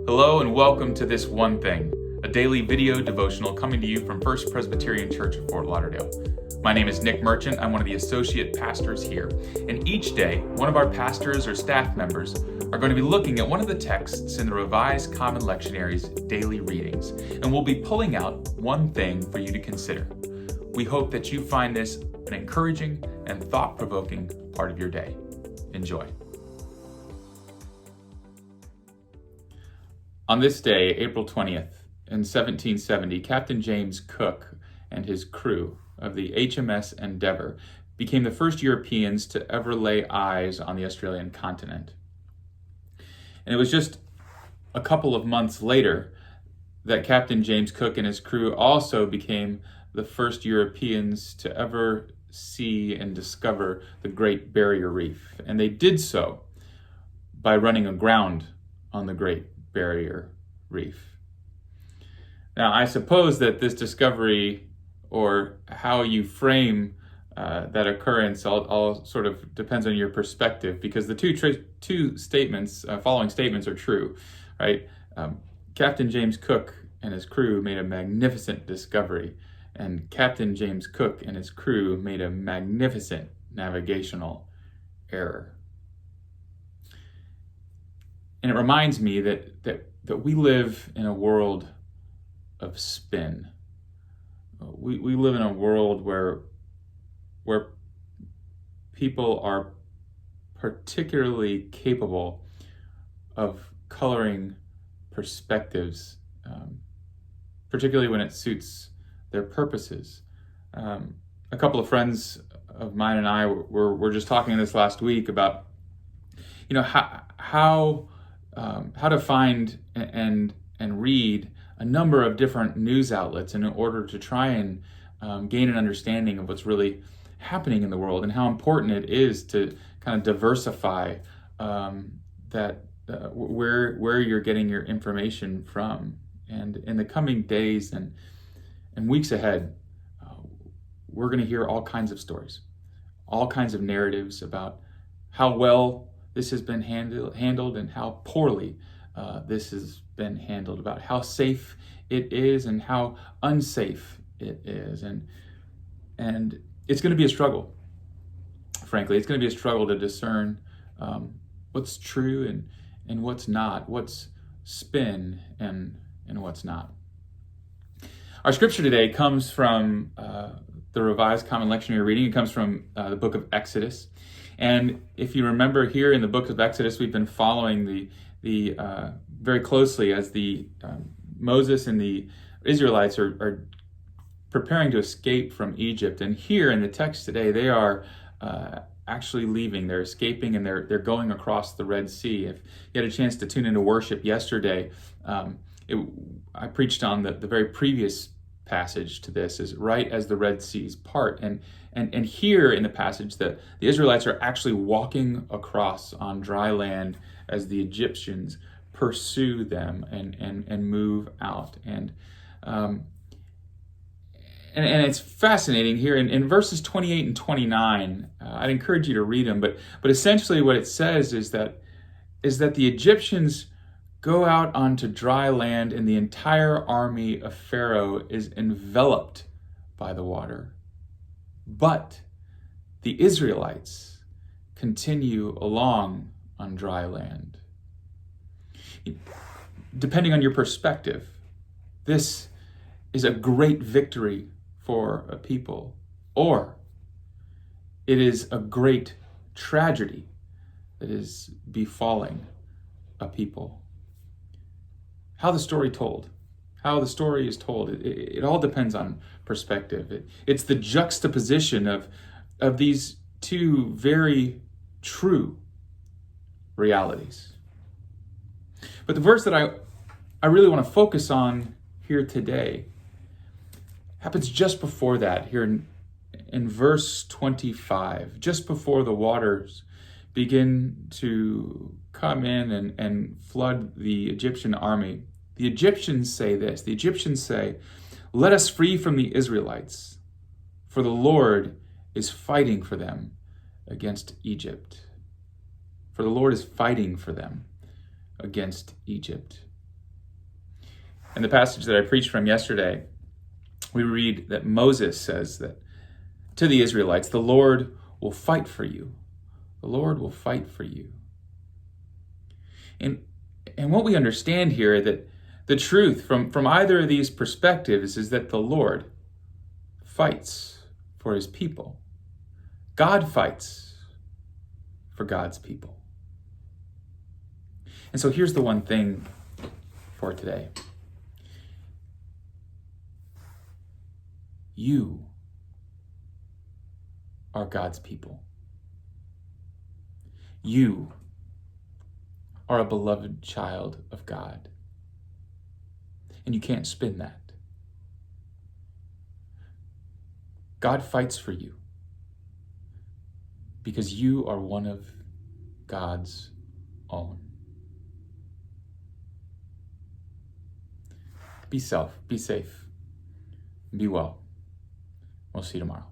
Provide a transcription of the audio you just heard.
Hello and welcome to This One Thing, a daily video devotional coming to you from First Presbyterian Church of Fort Lauderdale. My name is Nick Merchant. I'm one of the associate pastors here. And each day, one of our pastors or staff members are going to be looking at one of the texts in the Revised Common Lectionary's daily readings, and we'll be pulling out one thing for you to consider. We hope that you find this an encouraging and thought-provoking part of your day. Enjoy. On this day, April 20th, in 1770, Captain James Cook and his crew of the HMS Endeavour became the first Europeans to ever lay eyes on the Australian continent. And it was just a couple of months later that Captain James Cook and his crew also became the first Europeans to ever see and discover the Great Barrier Reef. And they did so by running aground on the Great Barrier Reef. Now, I suppose that this discovery, or how you frame that occurrence, all sort of depends on your perspective, because the two statements, following statements, are true, right? Captain James Cook and his crew made a magnificent discovery, and Captain James Cook and his crew made a magnificent navigational error. And it reminds me that we live in a world of spin. We live in a world where people are particularly capable of coloring perspectives, particularly when it suits their purposes. A couple of friends of mine and I were just talking this last week about, how to find and read a number of different news outlets in order to try and gain an understanding of what's really happening in the world, and how important it is to kind of diversify where you're getting your information from. And in the coming days and weeks ahead, we're going to hear all kinds of stories, all kinds of narratives about how well this has been handled and how poorly this has been handled, about how safe it is and how unsafe it is. And it's going to be a struggle. Frankly, it's going to be a struggle to discern what's true and what's not, what's spin and what's not. Our scripture today comes from the Revised Common Lectionary reading. It comes from the book of Exodus. And if you remember, here in the book of Exodus, we've been following the very closely as Moses and the Israelites are preparing to escape from Egypt. And here in the text today, they are actually leaving. They're escaping, and they're going across the Red Sea. If you had a chance to tune into worship yesterday, I preached on the very previous passage to this, is right as the Red Sea's part. And here in the passage, the Israelites are actually walking across on dry land as the Egyptians pursue them and move out. And it's fascinating here in verses 28 and 29. I'd encourage you to read them, but essentially what it says is that the Egyptians go out onto dry land, and the entire army of Pharaoh is enveloped by the water. But the Israelites continue along on dry land. Depending on your perspective, this is a great victory for a people, or it is a great tragedy that is befalling a people. How the story is told, it all depends on perspective. It's the juxtaposition of these two very true realities. But the verse that I really want to focus on here today happens just before that, here in verse 25, just before the waters begin to come in and flood the Egyptian army. The Egyptians say this. The Egyptians say, "Let us flee from the Israelites, for the Lord is fighting for them against Egypt." For the Lord is fighting for them against Egypt. In the passage that I preached from yesterday, we read that Moses says that to the Israelites, the Lord will fight for you. The Lord will fight for you. And what we understand here, that the truth from either of these perspectives is that the Lord fights for his people. God fights for God's people. And so here's the one thing for today. You are God's people. You are a beloved child of God. And you can't spin that. God fights for you because you are one of God's own. Be safe, be well. We'll see you tomorrow.